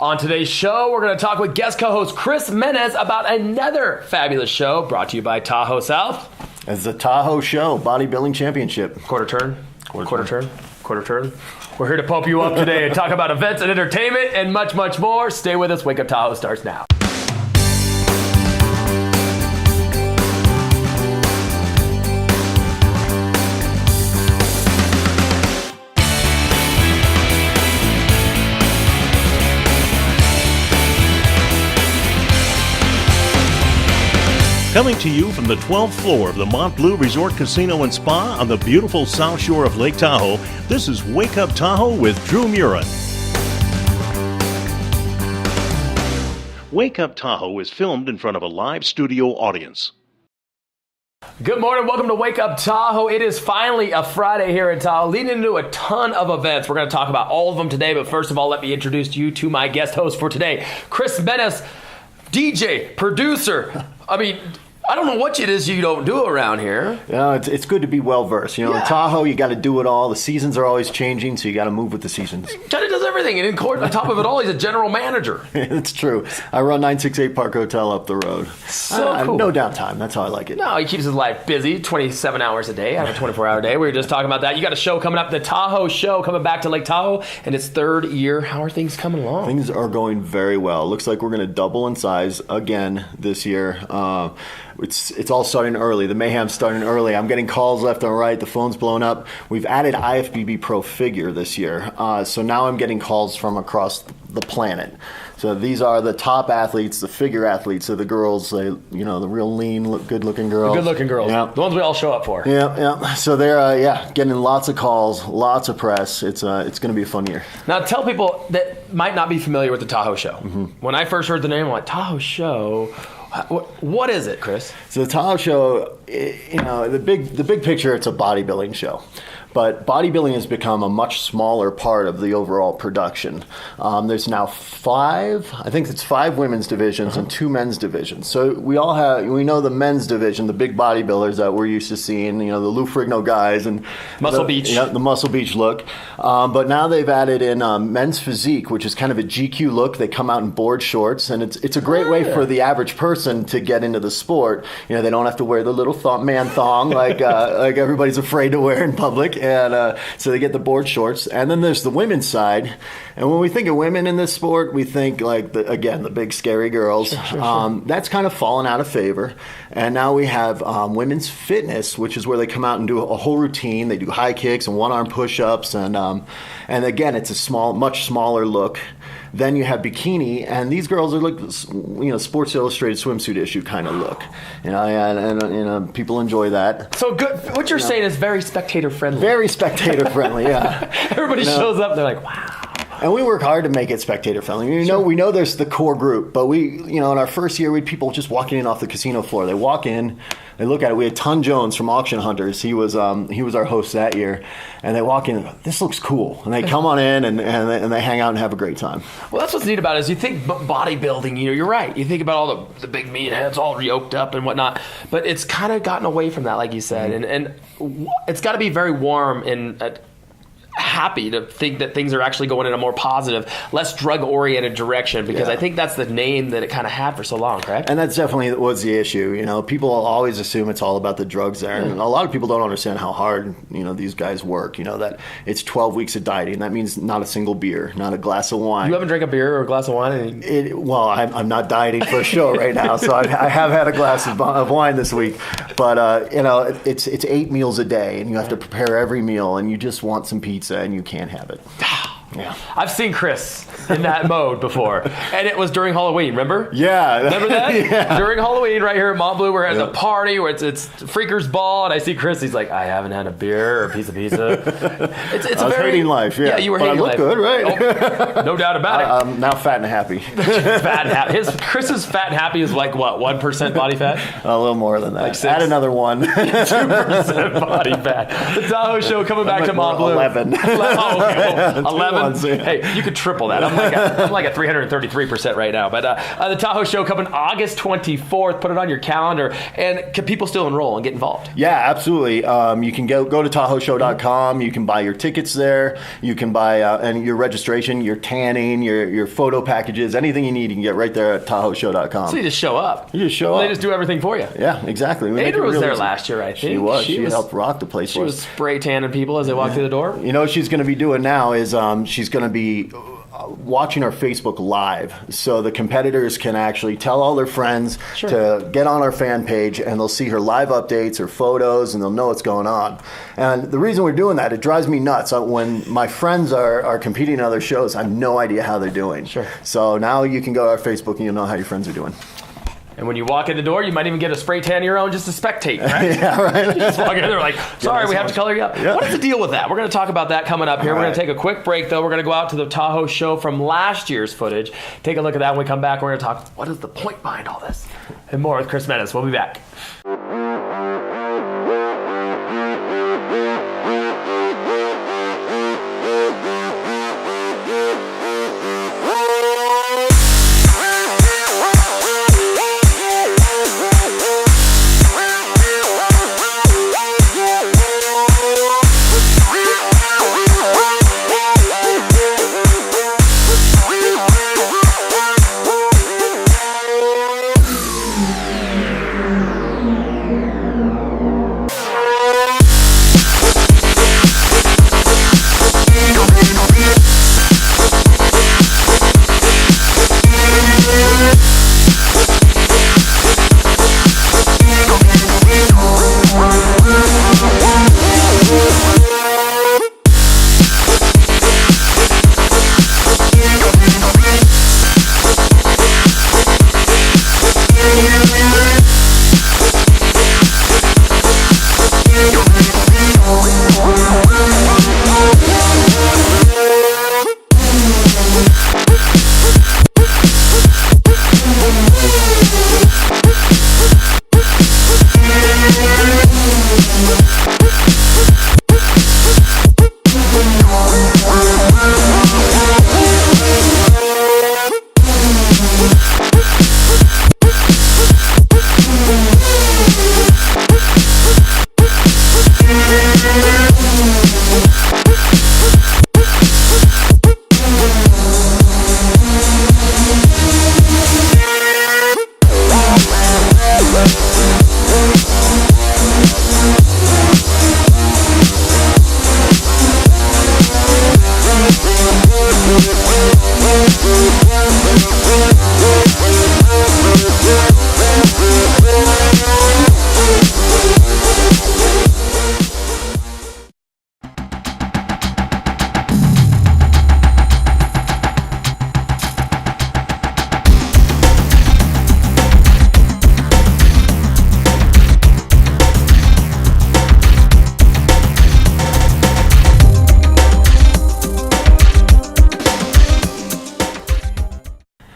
On today's show, we're going to talk with guest co-host Chris Menez about another fabulous show brought to you by Tahoe South. It's the Tahoe Show, Bodybuilding Championship. Quarter turn. We're here to pump you up today and talk about events and entertainment and much, much more. Stay with us. Wake Up Tahoe starts now. Coming to you from the 12th floor of the Mont Bleu Resort Casino and Spa on the beautiful south shore of Lake Tahoe, this is Wake Up Tahoe with Dreu Murin. Wake Up Tahoe is filmed in front of a live studio audience. Good morning. Welcome to Wake Up Tahoe. It is finally a Friday here in Tahoe, leading into a ton of events. We're going to talk about all of them today, but first of all, let me introduce you to my guest host for today, Chris Menez, DJ, producer. I don't know what it is you don't do around here. Yeah, it's good to be well-versed. In Tahoe, you got to do it all. The seasons are always changing, so you got to move with the seasons. Johnny does everything, and on top of it all, he's a general manager. It's true. I run 968 Park Hotel up the road. So cool. No downtime. That's how I like it. No, he keeps his life busy, 27 hours a day, out of a 24-hour day. We were just talking about that. You got a show coming up, the Tahoe Show, coming back to Lake Tahoe, and its third year. How are things coming along? Things are going very well. Looks like we're going to double in size again this year. It's all starting early. The mayhem's starting early. I'm getting calls left and right. The phone's blowing up. We've added IFBB Pro Figure this year. So now I'm getting calls from across the planet. So these are the top athletes, the figure athletes. So the girls, the real lean, good-looking girls. The good-looking girls. Yeah. The ones we all show up for. Yeah. So they're getting lots of calls, lots of press. It's going to be a fun year. Now tell people that might not be familiar with the Tahoe Show. Mm-hmm. When I first heard the name, I'm like, Tahoe Show? What is it, Chris? So the Tahoe Show, the big picture, it's a bodybuilding show. But bodybuilding has become a much smaller part of the overall production. There's now five women's divisions and 2 men's divisions. So we know the men's division, the big bodybuilders that we're used to seeing, the Lou Ferrigno guys and Muscle Beach. Yeah, the Muscle Beach look. But now they've added in men's physique, which is kind of a GQ look. They come out in board shorts, and it's a great way for the average person to get into the sport. They don't have to wear the little man thong like everybody's afraid to wear in public. And so they get the board shorts. And then there's the women's side. And when we think of women in this sport, we think the big scary girls. Sure. That's kind of fallen out of favor. And now we have women's fitness, which is where they come out and do a whole routine. They do high kicks and one-arm push-ups. And again, it's a much smaller look. Then you have bikini, and these girls are Sports Illustrated swimsuit issue kind of look. And people enjoy that. So good. What you're saying is very spectator friendly. Very spectator friendly, yeah. Everybody shows up, they're like, wow. And we work hard to make it spectator friendly. We know there's the core group, but in our first year, we had people just walking in off the casino floor. They walk in, they look at it. We had Ton Jones from Auction Hunters. He was our host that year, and they walk in. This looks cool, and they come on in and they hang out and have a great time. Well, that's what's neat about it is you think bodybuilding. You're right. You think about all the big meatheads all yoked up and whatnot, but it's kind of gotten away from that, like you said, and it's got to be very warm and happy to think that things are actually going in a more positive, less drug-oriented direction, because I think that's the name that it kind of had for so long, correct? And that's definitely was the issue. People always assume it's all about the drugs there, and a lot of people don't understand how hard these guys work. That it's 12 weeks of dieting. That means not a single beer, not a glass of wine. You haven't drank a beer or a glass of wine? I'm not dieting for a show right now, so I have had a glass of wine this week. But it's 8 meals a day, and you have to prepare every meal, and you just want some pizza. And you can't have it. Yeah. I've seen Chris in that mode before, and it was during Halloween, remember? Yeah. Remember that? Yeah. During Halloween right here at Mont Bleu, we're at the party where it's Freaker's Ball, and I see Chris, he's like, I haven't had a beer or a piece of pizza. I was hating life, yeah. Yeah, you were hating life. But I look good, right? Oh, no doubt about it. I'm now fat and happy. Fat and happy. Chris's fat and happy is like what, 1% body fat? A little more than that. Like 6? Add another 1. 2% body fat. The Tahoe Show coming back to Mont Bleu. 11. 11. months. Yeah. Hey, you could triple that. I'm like at 333% right now. But the Tahoe Show coming August 24th. Put it on your calendar. And can people still enroll and get involved? Yeah, absolutely. You can go to TahoeShow.com. You can buy your tickets there. You can buy and your registration, your tanning, your photo packages, anything you need, you can get right there at TahoeShow.com. So you just show up. You just show up. They just do everything for you. Yeah, exactly. Adra was there last year, I think. She was. She helped rock the place. She was spray tanning people as they walked through the door. You know what she's going to be doing now is she's going to be watching our Facebook Live. So the competitors can actually tell all their friends to get on our fan page, and they'll see her live updates, her photos, and they'll know what's going on. And the reason we're doing that, it drives me nuts. When my friends are competing in other shows, I have no idea how they're doing. Sure. So now you can go to our Facebook and you'll know how your friends are doing. And when you walk in the door, you might even get a spray tan of your own just to spectate, right? Yeah, right. You just walk in there like, sorry, we have to color you up. Yeah. What is the deal with that? We're going to talk about that coming up here. We're going to take a quick break, though. We're going to go out to the Tahoe Show from last year's footage. Take a look at that. When we come back, we're going to talk, what is the point behind all this? And more with Chris Menace. We'll be back.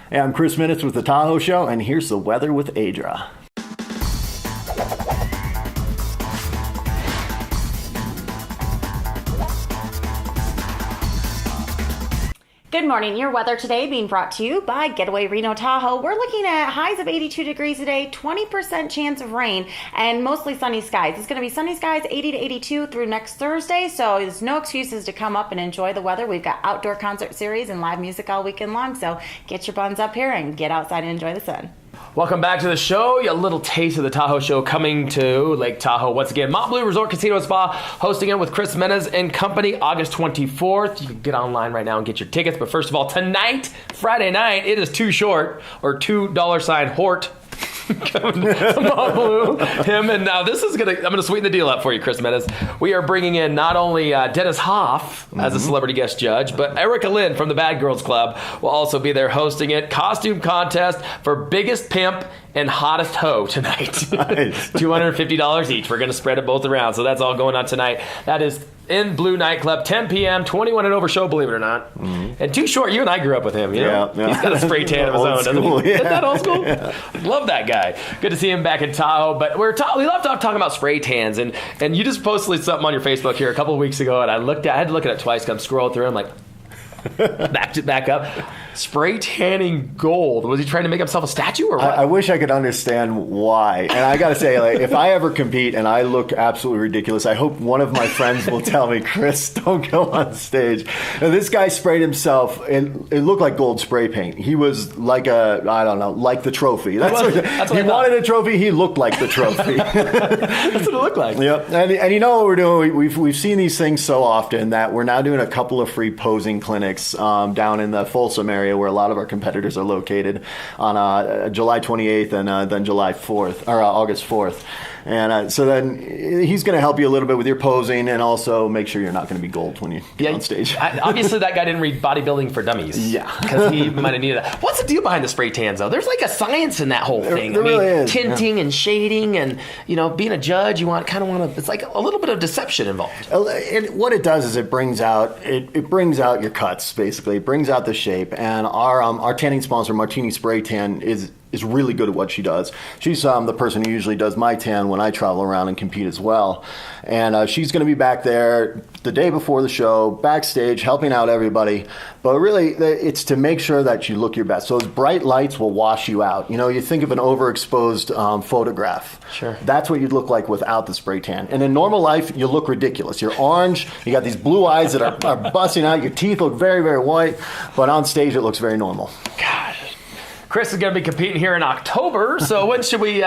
Hey, I'm Chris Menace with the Tahoe Show, and here's the weather with Adra. Good morning. Your weather today being brought to you by Getaway Reno Tahoe. We're looking at highs of 82 degrees today, 20% chance of rain, and mostly sunny skies. It's going to be sunny skies 80 to 82 through next Thursday, so there's no excuses to come up and enjoy the weather. We've got outdoor concert series and live music all weekend long, so get your buns up here and get outside and enjoy the sun. Welcome back to the show. A little taste of the Tahoe Show coming to Lake Tahoe once again. Montbleu Resort Casino and Spa hosting it with Chris Menace and company August 24th. You can get online right now and get your tickets. But first of all, tonight, Friday night, it is Too Short or $2 Hort. Coming to Montbleu. Him and now this is I'm gonna sweeten the deal up for you, Chris Menace. We are bringing in not only Dennis Hoff as a celebrity guest judge, but Erica Lynn from the Bad Girls Club will also be there hosting it. Costume contest for biggest pimp and hottest hoe tonight. Nice. $250 each. We're gonna spread it both around, so that's all going on tonight. That is in Blue Nightclub, 10 p.m., 21 and over show, believe it or not. And Too Short, you and I grew up with him. You know? Yeah. He's got a spray tan of his own, doesn't he? Yeah. Isn't that old school? Yeah. Love that guy. Good to see him back in Tahoe. But we left off talking about spray tans, and you just posted something on your Facebook here a couple of weeks ago, and I had to look at it twice because I'm scrolling through. I'm like, back up. Spray tanning gold. Was he trying to make himself a statue or what? I wish I could understand why. And I got to say, like, if I ever compete and I look absolutely ridiculous, I hope one of my friends will tell me, Chris, don't go on stage. Now, this guy sprayed himself, and it looked like gold spray paint. He was like like the trophy. That's what he wanted a trophy. He looked like the trophy. That's what it looked like. Yep. And you know what we're doing? We've seen these things so often that we're now doing a couple of free posing clinics down in the Folsom area where a lot of our competitors are located on July 28th and then July 4th or August 4th. And so then he's going to help you a little bit with your posing and also make sure you're not going to be gold when you get on stage. Obviously, that guy didn't read Bodybuilding for Dummies. Yeah. Because he might have needed that. What's the deal behind the spray tans, though? There's like a science in that whole thing. There really is. Tinting and shading and, being a judge, you kind of want to, it's like a little bit of deception involved. And what it does is it brings out your cuts, basically. It brings out the shape. And our tanning sponsor, Martini Spray Tan, is really good at what she does. She's the person who usually does my tan when I travel around and compete as well. And she's going to be back there the day before the show, backstage, helping out everybody. But really, it's to make sure that you look your best. Those bright lights will wash you out. You think of an overexposed photograph. Sure. That's what you'd look like without the spray tan. And in normal life, you look ridiculous. You're orange. You got these blue eyes that are busting out. Your teeth look very, very white. But on stage, it looks very normal. God. Chris is going to be competing here in October, so when should we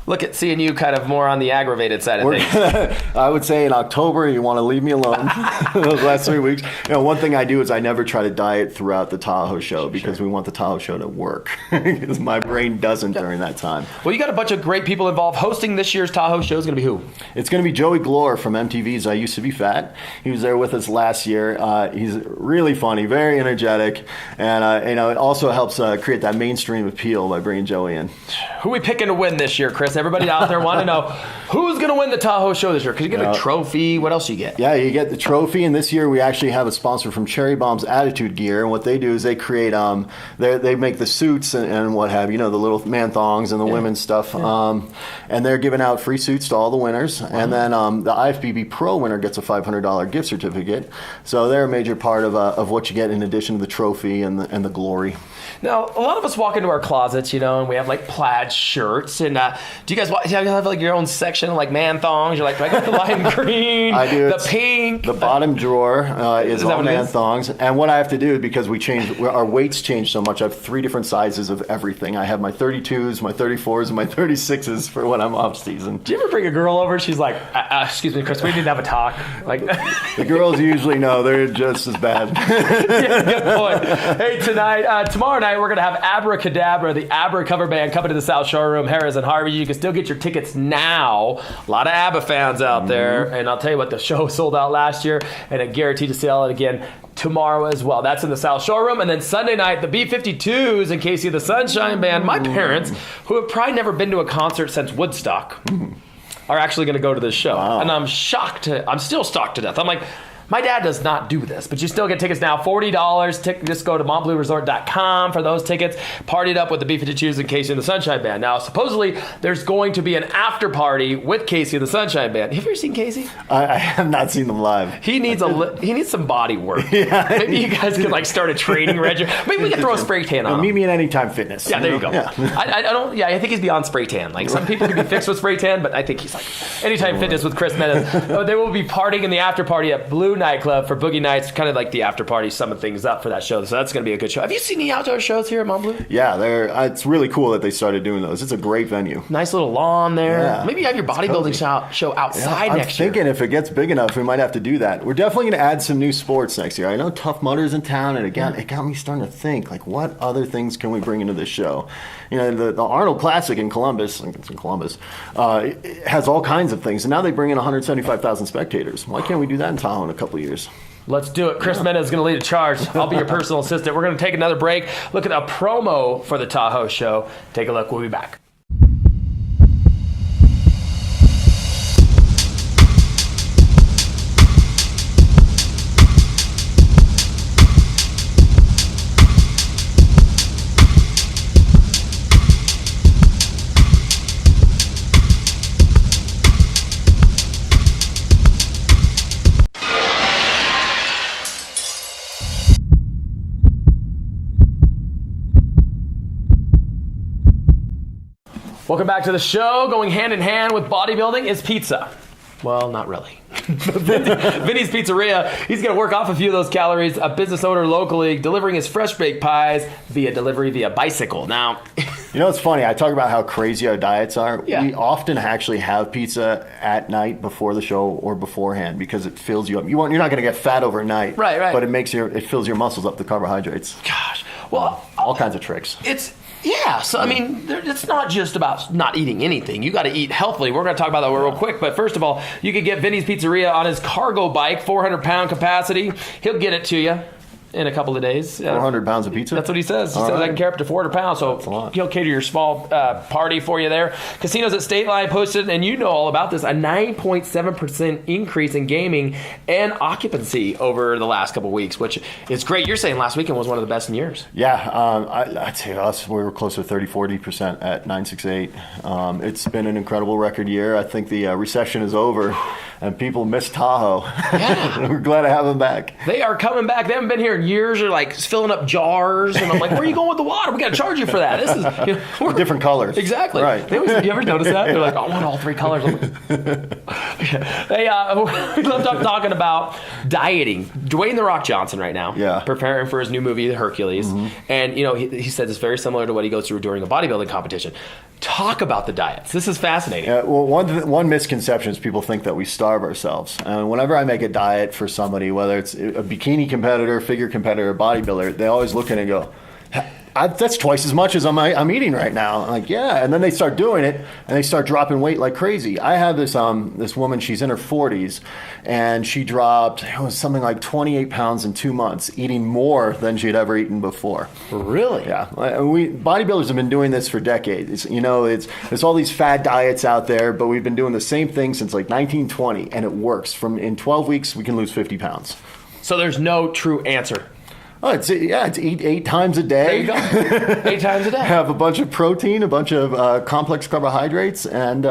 look at seeing you kind of more on the aggravated side of things? I would say in October, you want to leave me alone those last 3 weeks. One thing I do is I never try to diet throughout the Tahoe show because we want the Tahoe show to work because my brain doesn't during that time. Well, you got a bunch of great people involved. Hosting this year's Tahoe show is going to be who? It's going to be Joey Glore from MTV's I Used to Be Fat. He was there with us last year. He's really funny, very energetic, and it also helps create that mainstream appeal by bringing Joey in. Who are we picking to win this year, Chris? Everybody out there want to know who's going to win the Tahoe show this year? Because you get a trophy. What else you get? Yeah, you get the trophy, and this year we actually have a sponsor from Cherry Bomb's Attitude Gear, and what they do is they create they make the suits and what have you, the little man thongs and the women's stuff, and they're giving out free suits to all the winners, and then the IFBB Pro winner gets a $500 gift certificate. So they're a major part of what you get in addition to the trophy and the glory. Now, a lot of us walk into our closets, and we have like plaid shirts. And do you guys have like your own section, like man thongs? You're like, do I got the lime green? I do. The pink. The bottom drawer is all man thongs. And what I have to do, because our weights change so much, I have 3 different sizes of everything. I have my 32s, my 34s, and my 36s for when I'm off season. Do you ever bring a girl over? She's like, excuse me, Chris, we need to have a talk. Like the girls usually know they're just as bad. Yeah, good point. Hey, tomorrow night, we're going to have Abracadabra, the Abra cover band, coming to the South Showroom, Harris and Harvey. You can still get your tickets now. A lot of ABBA fans out there. And I'll tell you what, the show sold out last year, and it guaranteed to sell it again tomorrow as well. That's in the South Showroom. And then Sunday night, the B-52s and Casey the Sunshine Band, my parents, who have probably never been to a concert since Woodstock, are actually going to go to this show. Wow. And I'm still shocked to death. I'm like, my dad does not do this, but you still get tickets now. $40. Just go to montblueresort.com for those tickets. Partied up with the B-52s and Casey and the Sunshine Band. Now, supposedly, there's going to be an after party with Casey and the Sunshine Band. Have you ever seen Casey? I have not seen them live. He needs some body work. Yeah. Maybe you guys could start a training regimen. Maybe we could throw a spray tan on him. Meet me at Anytime Fitness. Yeah, there you go. Yeah. I think he's beyond spray tan. Like some people can be fixed with spray tan, but I think he's like Anytime Fitness with Chris Menace. They will be partying in the after party at Blue Nightclub for Boogie Nights, kind of like the after party, summing things up for that show. So that's going to be a good show. Have you seen the outdoor shows here at Mont Bleu? Yeah, it's really cool that they started doing those. It's a great venue. Nice little lawn there. Yeah, maybe you have your bodybuilding show outside next year. I'm thinking if it gets big enough, we might have to do that. We're definitely going to add some new sports next year. I know Tough Mudder's in town, and again, it got me starting to think, what other things can we bring into this show? The Arnold Classic in Columbus, has all kinds of things, and now they bring in 175,000 spectators. Why can't we do that in Tahoe in a couple of years? Let's do it. Chris Mena is going to lead the charge. I'll be your personal assistant. We're going to take another break, look at a promo for the Tahoe show. Take a look. We'll be back. Welcome back to the show. Going hand in hand with bodybuilding is pizza. Well, not really. Vinny's Pizzeria, he's going to work off a few of those calories. A business owner locally delivering his fresh baked pies via bicycle. Now, you know, it's funny. I talk about how crazy our diets are. Yeah. We often actually have pizza at night before the show or beforehand because it fills you up. You're not going to get fat overnight. Right. But it fills your muscles up, the carbohydrates. gosh, well, All kinds of tricks. So I mean, it's not just about not eating anything. You got to eat healthily. We're going to talk about that real quick. But first of all, you can get Vinny's Pizzeria on his cargo bike, 400-pound capacity. He'll get it to you in a couple of days. 400 pounds of pizza? That's what he says. He All says right. I can carry up to 400 pounds. So he'll cater your small party for you there. Casinos at State Line posted, and you know all about this, a 9.7% increase in gaming and occupancy over the last couple of weeks, which is great. You're saying last weekend was one of the best in years. Yeah, I'd say us, we were close to 30-40% at 968. It's been an incredible record year. I think the recession is over, and people miss Tahoe. Yeah. We're glad to have them back. They are coming back. They haven't been here in years. They're like filling up jars, and I'm like, "Where are you going with the water? We got to charge you for that." This is we're Different colors. Exactly. Right. You ever notice that? They're like, "I want all three colors." I'm like, we left off talking about dieting. Dwayne "The Rock" Johnson right now, preparing for his new movie, Hercules, and he said it's very similar to what he goes through during a bodybuilding competition. Talk about the diets. This is fascinating. Yeah, well, one misconception is people think that we starve ourselves. And whenever I make a diet for somebody, whether it's a bikini competitor, figure competitor, bodybuilder, they always look at it and go, that's twice as much as I'm eating right now. I'm like, yeah. And then they start doing it, and they start dropping weight like crazy. I have this woman, she's in her 40s, and she dropped, it was something like 28 pounds in 2 months, eating more than she'd ever eaten before. Really? Yeah. Bodybuilders have been doing this for decades. There's all these fad diets out there, but we've been doing the same thing since like 1920, and it works. In 12 weeks, we can lose 50 pounds. So there's no true answer. Oh, it's eat 8 times a day. There you go. 8 times a day. Have a bunch of protein, a bunch of complex carbohydrates, and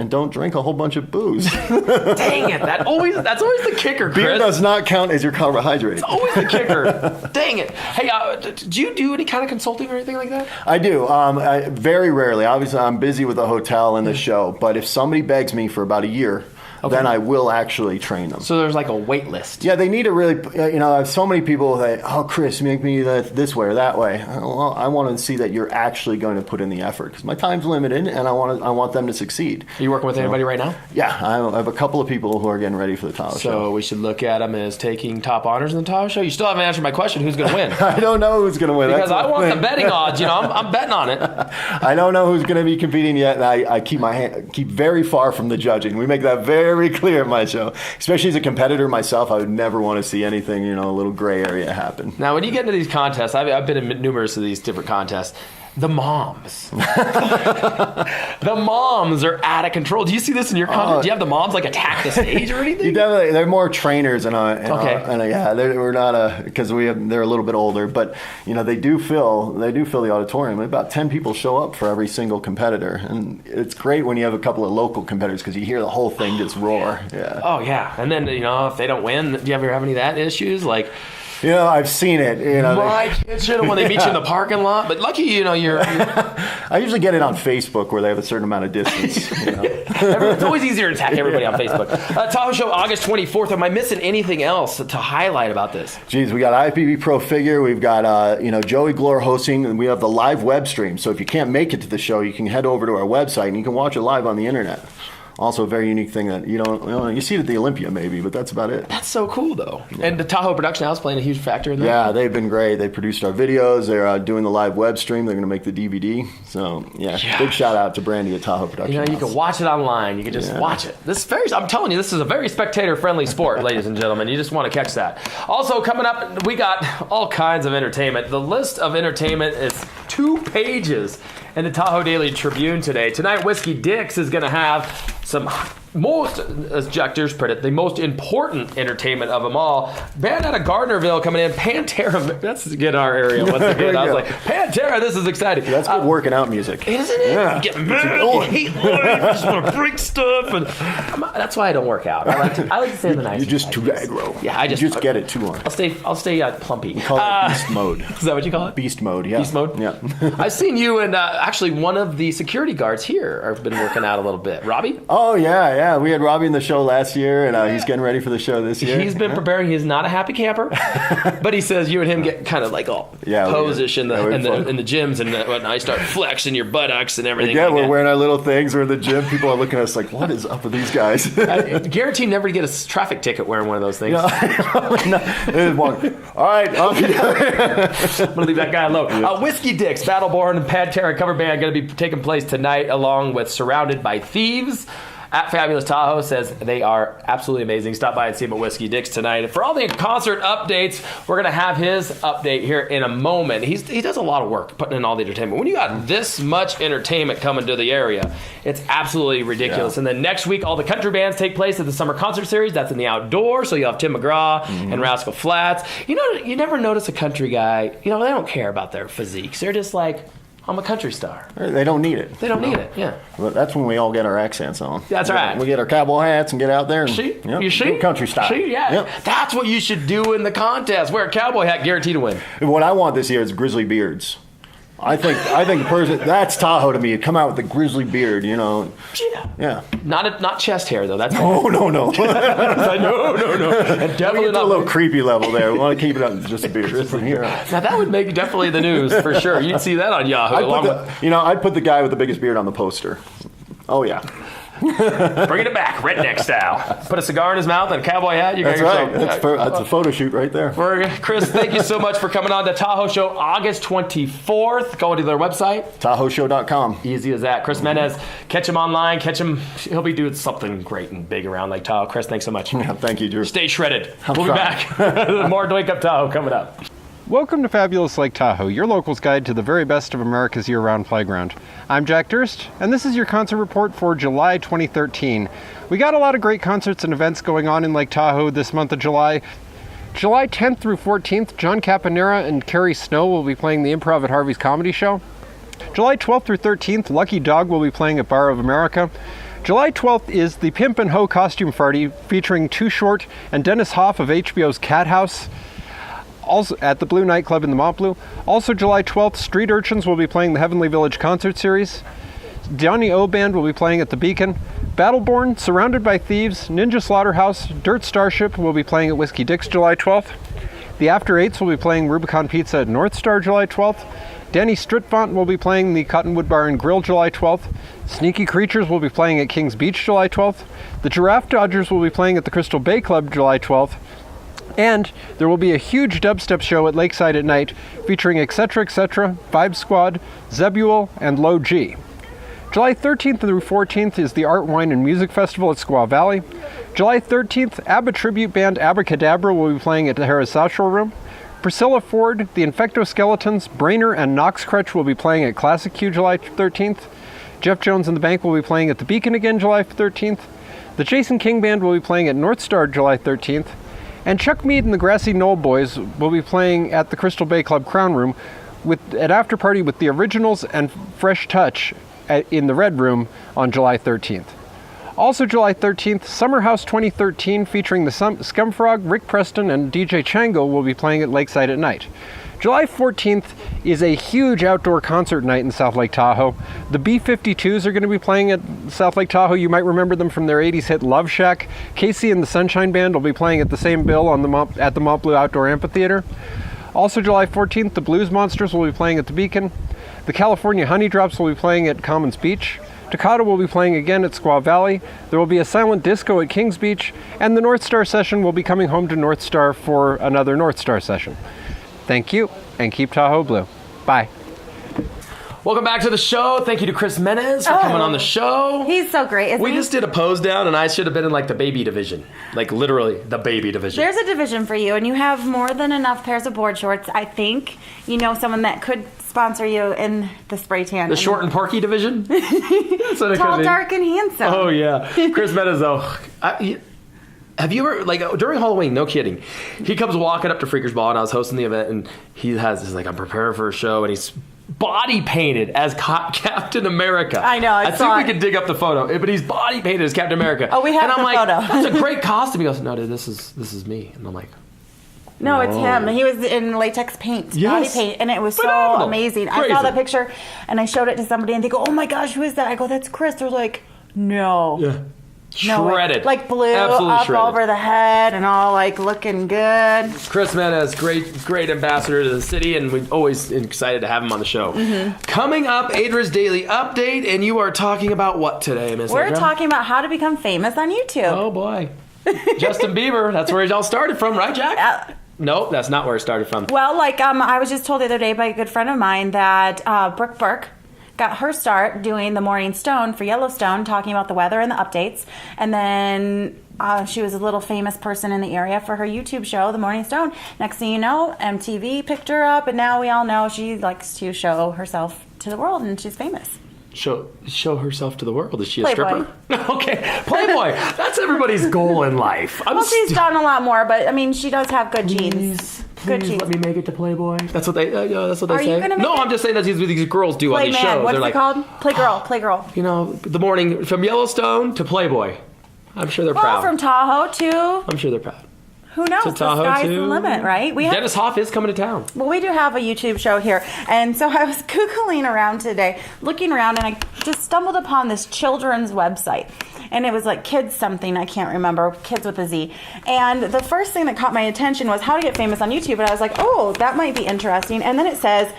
don't drink a whole bunch of booze. Dang it! That's always the kicker, Chris. Beer does not count as your carbohydrate. It's always the kicker. Dang it! Hey, do you do any kind of consulting or anything like that? I do. Very rarely. Obviously, I'm busy with the hotel and the show. But if somebody begs me for about a year, then I will actually train them. So there's like a wait list. Yeah, they need to really, I have so many people that, oh, Chris, make me this way or that way. Well, I want to see that you're actually going to put in the effort because my time's limited and I want them to succeed. Are you working with anybody right now? Yeah, I have a couple of people who are getting ready for the Tahoe Show. So we should look at them as taking top honors in the Tahoe Show? You still haven't answered my question. Who's going to win? I don't know who's going to win. Because I want the betting odds. I'm betting on it. I don't know who's going to be competing yet, and I keep very far from the judging. We make that very clear at my show. Especially as a competitor myself, I would never want to see anything, a little gray area happen. Now, when you get into these contests, I've been in numerous of these different contests. The moms. The moms are out of control. Do you see this in your content? Do you have the moms attack the stage or anything? They're more trainers Okay. We're not because they're a little bit older, but they do fill the auditorium. About 10 people show up for every single competitor, and it's great when you have a couple of local competitors because you hear the whole thing just roar. Yeah. Oh yeah, and then if they don't win, do you ever have any of that issues I've seen it. My kids should have when they meet you in the parking lot. But lucky, you're. I usually get it on Facebook where they have a certain amount of distance. It's always easier to attack everybody on Facebook. Tahoe Show, August 24th. Am I missing anything else to highlight about this? Geez, we got IFBB Pro Figure. We've got Joey Glore hosting, and we have the live web stream. So if you can't make it to the show, you can head over to our website and you can watch it live on the internet. Also a very unique thing that you see it at the Olympia maybe, but that's about it. That's so cool though. Yeah. And the Tahoe Production House playing a huge factor in that. Yeah, they've been great. They produced our videos. They're doing the live web stream. They're going to make the DVD. So big shout out to Brandy at Tahoe Production House. You can watch it online. You can just watch it. I'm telling you, this is a very spectator friendly sport, ladies and gentlemen. You just want to catch that. Also coming up, we got all kinds of entertainment. The list of entertainment is 2 pages in the Tahoe Daily Tribune today. Tonight, Whiskey Dix is going to have some most, as Jack Deers put it, the most important entertainment of them all. Band out of Gardnerville coming in, Pantera. That's get our area once again. I was like, Pantera, this is exciting. That's good working out music. Isn't it? Yeah. You get mad, you hate life, you just want to break stuff. And that's why I don't work out. I like to stay in the nice. You're just too aggro. Yeah, you just get it too on. I'll stay plumpy. We call it beast mode. Is that what you call it? Beast mode, yeah. Beast mode? Yeah. I've seen you and actually one of the security guards here have been working out a little bit. Robbie? Oh, yeah. We had Robbie in the show last year, and he's getting ready for the show this year. He's been preparing. He's not a happy camper, but he says you and him get kind of like all pose-ish in the gyms and whatnot. You start flexing your buttocks and everything. Yeah, like we're that. wearing our little things. We're in the gym. People are looking at us like, what is up with these guys? Guaranteed never to get a traffic ticket wearing one of those things. There's one. All right. I'm going to leave that guy alone. Whiskey Dicks, Battleborn, and Pantera cover band going to be taking place tonight along with Surrounded by Thieves. At Fabulous Tahoe says they are absolutely amazing. Stop by and see him at Whiskey Dicks tonight. And for all the concert updates, we're going to have his update here in a moment. He does a lot of work putting in all the entertainment. When you got this much entertainment coming to the area, it's absolutely ridiculous. Yeah. And then next week, all the country bands take place at the Summer Concert Series. That's in the outdoor. So you'll have Tim McGraw and Rascal Flatts. You know, you never notice a country guy, they don't care about their physiques. They're just like, I'm a country star. They don't need it. They don't need it, yeah. Well, that's when we all get our accents on. That's right. We get our cowboy hats and get out there and you see? country style. See, yeah. Yep. That's what you should do in the contest. Wear a cowboy hat, guaranteed to win. What I want this year is grizzly beards. I think the person that's Tahoe to me. Come out with the grizzly beard, Yeah. Yeah. Not chest hair though. That's no. no. And Definitely definitely a little creepy level there. We want to keep it on just a beard from here on. Now that would make definitely the news for sure. You'd see that on Yahoo. I'd put the guy with the biggest beard on the poster. Oh yeah. Bringing it back, redneck style. Put a cigar in his mouth and a cowboy hat. That's right. That's a photo shoot right there. Chris, thank you so much for coming on to Tahoe Show August 24th. Go to their website. TahoeShow.com. Easy as that. Chris Mendez, catch him online. He'll be doing something great and big around Lake Tahoe. Chris, thanks so much. Yeah, thank you, Drew. Stay shredded. We'll be back. More Wake Up Tahoe coming up. Welcome to Fabulous Lake Tahoe, your locals guide to the very best of America's year-round playground. I'm Jack Durst, and this is your concert report for July 2013. We got a lot of great concerts and events going on in Lake Tahoe this month of July. July 10th through 14th, John Caponera and Carrie Snow will be playing the Improv at Harvey's Comedy Show. July 12th through 13th, Lucky Dog will be playing at Bar of America. July 12th is the Pimp and Ho Costume Party featuring Too Short and Dennis Hoff of HBO's Cat House. Also at the Blue Nightclub in the Mont Bleu. Also July 12th, Street Urchins will be playing the Heavenly Village Concert Series. Donnie O Band will be playing at the Beacon. Battleborn, Surrounded by Thieves, Ninja Slaughterhouse, Dirt Starship will be playing at Whiskey Dicks July 12th. The After Eights will be playing Rubicon Pizza at North Star July 12th. Danny Stritvant will be playing the Cottonwood Bar and Grill July 12th. Sneaky Creatures will be playing at Kings Beach July 12th. The Giraffe Dodgers will be playing at the Crystal Bay Club July 12th. And there will be a huge dubstep show at Lakeside at night featuring Etc. Vibe Squad, Zebul, and Low G. July 13th through 14th is the Art, Wine, and Music Festival at Squaw Valley. July 13th, ABBA tribute band Abracadabra will be playing at the Harris South Shore Room. Priscilla Ford, the Infectoskeletons, Brainer, and Knox Crutch will be playing at Classic Q July 13th. Jeff Jones and the Bank will be playing at the Beacon again July 13th. The Jason King Band will be playing at North Star July 13th. And Chuck Mead and the Grassy Knoll Boys will be playing at the Crystal Bay Club Crown Room with an after party with the Originals and Fresh Touch in the Red Room on July 13th. Also July 13th, Summer House 2013 featuring the Scumfrog, Rick Preston, and DJ Chango will be playing at Lakeside at night. July 14th is a huge outdoor concert night in South Lake Tahoe. The B-52s are going to be playing at South Lake Tahoe. You might remember them from their 80s hit Love Shack. Casey and the Sunshine Band will be playing at the same bill at the Mont Bleu Outdoor Amphitheater. Also July 14th, the Blues Monsters will be playing at the Beacon. The California Honey Drops will be playing at Commons Beach. Takata will be playing again at Squaw Valley. There will be a silent disco at Kings Beach. And the North Star Session will be coming home to North Star for another North Star session. Thank you, and keep Tahoe blue. Bye. Welcome back to the show. Thank you to Chris Menez for coming on the show. He's so great, isn't We he? just did a pose down, and I should have been in like the baby division. Like literally the baby division. There's a division for you, and you have more than enough pairs of board shorts. I think you know someone that could sponsor you in the spray tan. The short and porky division? That's what it Tall, could be. dark, and handsome. Oh, yeah. Chris Menez, though. Have you ever, like, during Halloween, no kidding, he comes walking up to Freakers Ball, and I was hosting the event, and he's like, I'm preparing for a show, and he's body painted as Captain America. I know, I think saw we it. can dig up the photo, but he's body painted as Captain America. Oh, we have and I'm the like, photo. That's a great costume. He goes, no, dude, this is me. And I'm like, No, it's Whoa. him. He was in latex paint, Yes. body paint, and it was Phenomenal. so amazing. Crazy. I saw that picture, and I showed it to somebody, and they go, "Oh my gosh, who is that?" I go, "That's Chris." They're like, "No." yeah. No way. Shredded. Like blue Absolutely up shredded. over the head and all like looking good. Chris Menez, great ambassador to the city, and we're always excited to have him on the show. Mm-hmm. Coming up, Adra's Daily Update, and you are talking about what today, Miss We're Adra? talking about how to become famous on YouTube. Oh, boy. Justin Bieber, that's where it all started from, right, Jack? Nope, that's not where it started from. Well, like I was just told the other day by a good friend of mine that Brooke Burke got her start doing the Morning Stone for Yellowstone, talking about the weather and the updates. And then she was a little famous person in the area for her YouTube show, The Morning Stone. Next thing you know, MTV picked her up, and now we all know she likes to show herself to the world, and she's famous. Show herself to the world. Is she a Playboy. stripper? Okay, Playboy. That's everybody's goal in life. Well, she's done a lot more, but I mean, she does have good genes. Good Please genes. let me make it to Playboy. That's what they. That's what they Are say. you gonna make No, it? I'm just saying that's what these girls do on these Playman, shows. what's They're it like, called? Playgirl, Playgirl. you know, the morning from Yellowstone to Playboy. I'm sure they're Well, proud. from Tahoe too. I'm sure they're proud. Who knows? To The Tahoe sky's too. the limit, right? We have Dennis Hoff is coming to town. Well, we do have a YouTube show here. And so I was Googling around today, looking around, and I just stumbled upon this children's website. And it was like kids something, I can't remember, kids with a Z. And the first thing that caught my attention was how to get famous on YouTube. And I was like, oh, that might be interesting. And then it says,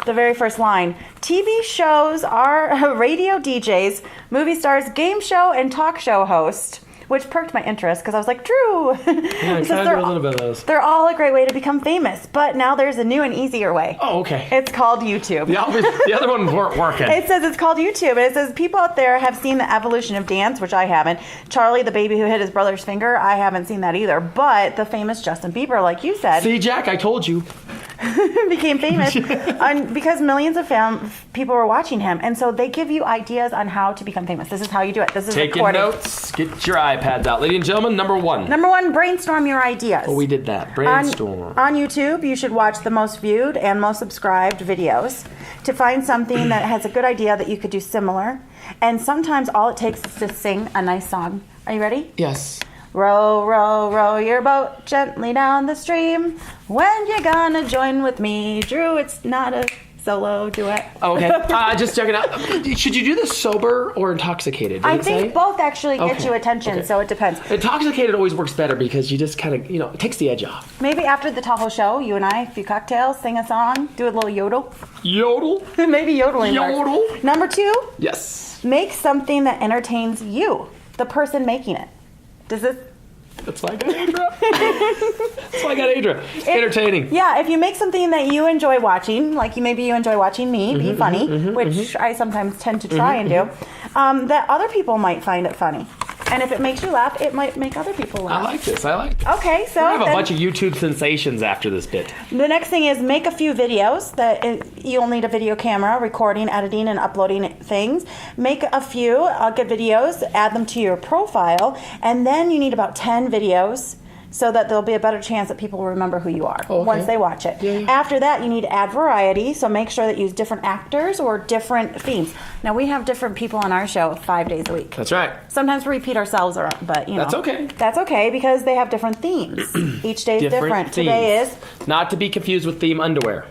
the very first line, TV shows are radio DJs, movie stars, game show, and talk show host. Which perked my interest because I was like, Drew. Yeah, I kind of do a little bit of those. They're all a great way to become famous, but now there's a new and easier way. Oh, okay. It's called YouTube. The other ones weren't working. It says it's called YouTube, and it says people out there have seen the evolution of dance, which I haven't. Charlie, the baby who hit his brother's finger, I haven't seen that either. But the famous Justin Bieber, like you said, See, Jack, I told you. became famous because millions of people were watching him, and so they give you ideas on how to become famous. This is how you do it. This is Taking recorded. notes. Get your iPads out. Ladies and gentlemen, number one. Number one, brainstorm your ideas. Oh, we did that. Brainstorm. On YouTube, you should watch the most viewed and most subscribed videos to find something that has a good idea that you could do similar. And sometimes all it takes is to sing a nice song. Are you ready? Yes. Row, row, row your boat gently down the stream. When you gonna join with me? Drew, it's not a solo duet. Okay. Just checking out. Should you do this sober or intoxicated? Did I it say? think both actually get Okay. you attention, Okay. so it depends. Intoxicated always works better because you just kind of, it takes the edge off. Maybe after the Tahoe Show, you and I, a few cocktails, sing a song, do a little yodel. Yodel. Maybe yodeling works. Yodel. Number two, Yes. make something that entertains you, the person making it. Does this? That's why I got Adra. That's why I got Adra. Entertaining. Yeah, if you make something that you enjoy watching, like maybe you enjoy watching me be funny, which I sometimes tend to try and do, that other people might find it funny. And if it makes you laugh, it might make other people laugh. I like this. Okay, so We have a then bunch of YouTube sensations after this bit. the next thing is make a few videos that you'll need a video camera, recording, editing, and uploading things. Make a few good videos, add them to your profile, and then you need about 10 videos so that there'll be a better chance that people will remember who you are Okay. once they watch it. Yeah. After that, you need to add variety, so make sure that you use different actors or different themes. Now, we have different people on our show 5 days a week. That's right. Sometimes we repeat ourselves, but That's okay. That's okay because they have different themes. Each day is different. themes. Today is, Not to be confused with theme underwear.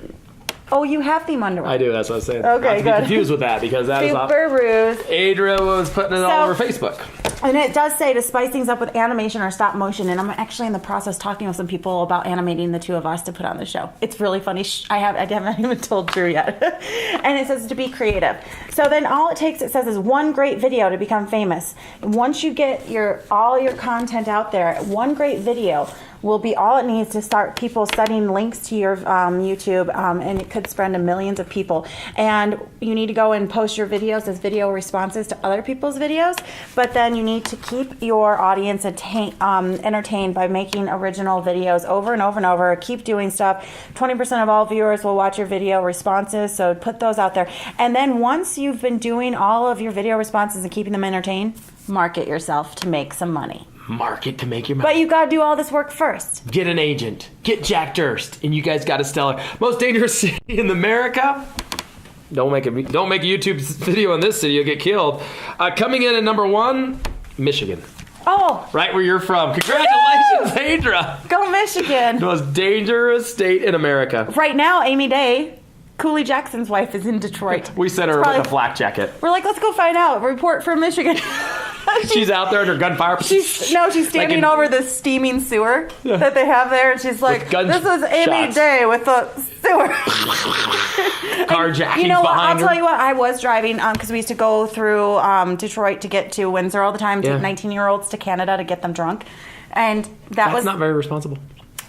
oh, you have theme underwear. I do. That's what I was saying. Okay, Not to be good. confused with that because that is Super rude. Adria was putting it all over Facebook. And it does say to spice things up with animation or stop motion. And I'm actually in the process talking with some people about animating the two of us to put on the show. It's really funny. I haven't even told Drew yet. And it says to be creative. So then all it takes, it says, is one great video to become famous. And once you get all your content out there, one great video will be all it needs to start people sending links to your YouTube, and it could spread to millions of people. And you need to go and post your videos as video responses to other people's videos, but then you need to keep your audience entertained by making original videos over and over and over. Keep doing stuff. 20% of all viewers will watch your video responses, so put those out there. And then once you've been doing all of your video responses and keeping them entertained, market yourself to make some money. Market to make your money. But you got to do all this work first. Get an agent. Get Jack Durst, and you guys got a stellar. Most dangerous city in America. Don't make a YouTube video in this city. You'll get killed. Coming in at number 1, Michigan. Oh. Right where you're from. Congratulations, Adra. Go Michigan. The most dangerous state in America. Right now, Amy Day, Cooley Jackson's wife, is in Detroit. We sent her with a flak jacket. We're like, let's go find out. Report from Michigan. She's out there in her gunfire. She's standing over the steaming sewer that they have there, and she's like, "This is Amy Day with the sewer." Carjackings. You know what? Behind I'll tell you what. I was driving because we used to go through Detroit to get to Windsor all the time. Take 19-year-olds to Canada to get them drunk, and that's not very responsible.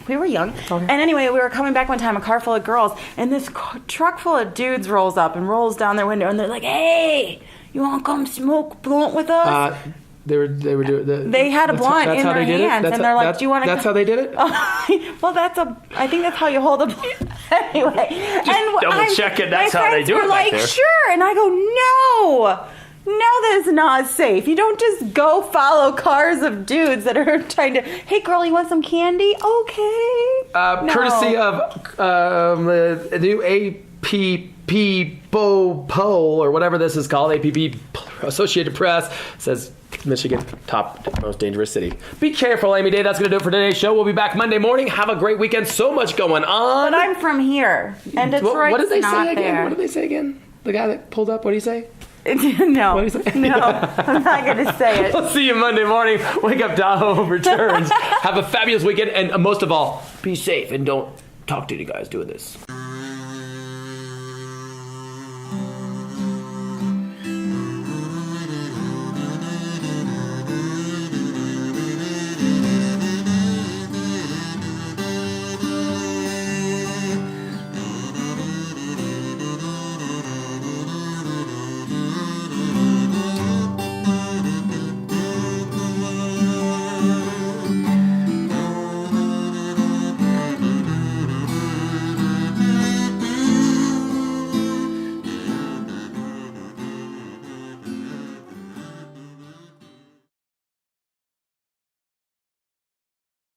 We were young. Okay. And anyway, we were coming back one time, a car full of girls, and this truck full of dudes rolls up and rolls down their window, and they're like, "Hey, you want to come smoke blunt with us?" They were doing. They had a blunt in their hands, and they're like, "Do you want to?" That's how they did it. Well, I think that's how you hold a blunt. Anyway, just double check it. That's how they do it. My friends were like, "Sure," and I go, "No, that is not safe. You don't just go follow cars of dudes that are trying to. Hey, girl, you want some candy? Okay." No. Courtesy of the new APP poll or whatever this is called, APP Associated Press says Michigan top most dangerous city. Be careful, Amy Day. That's going to do it for today's show. We'll be back Monday morning. Have a great weekend. So much going on. But I'm from here, and Detroit's what did they not say again? there. What did they say again? The guy that pulled up. What did he say? No, What did he say? no, I'm not going to say it. We'll see you Monday morning. Wake Up Tahoe returns. Have a fabulous weekend, and most of all, be safe and don't talk to you guys doing this.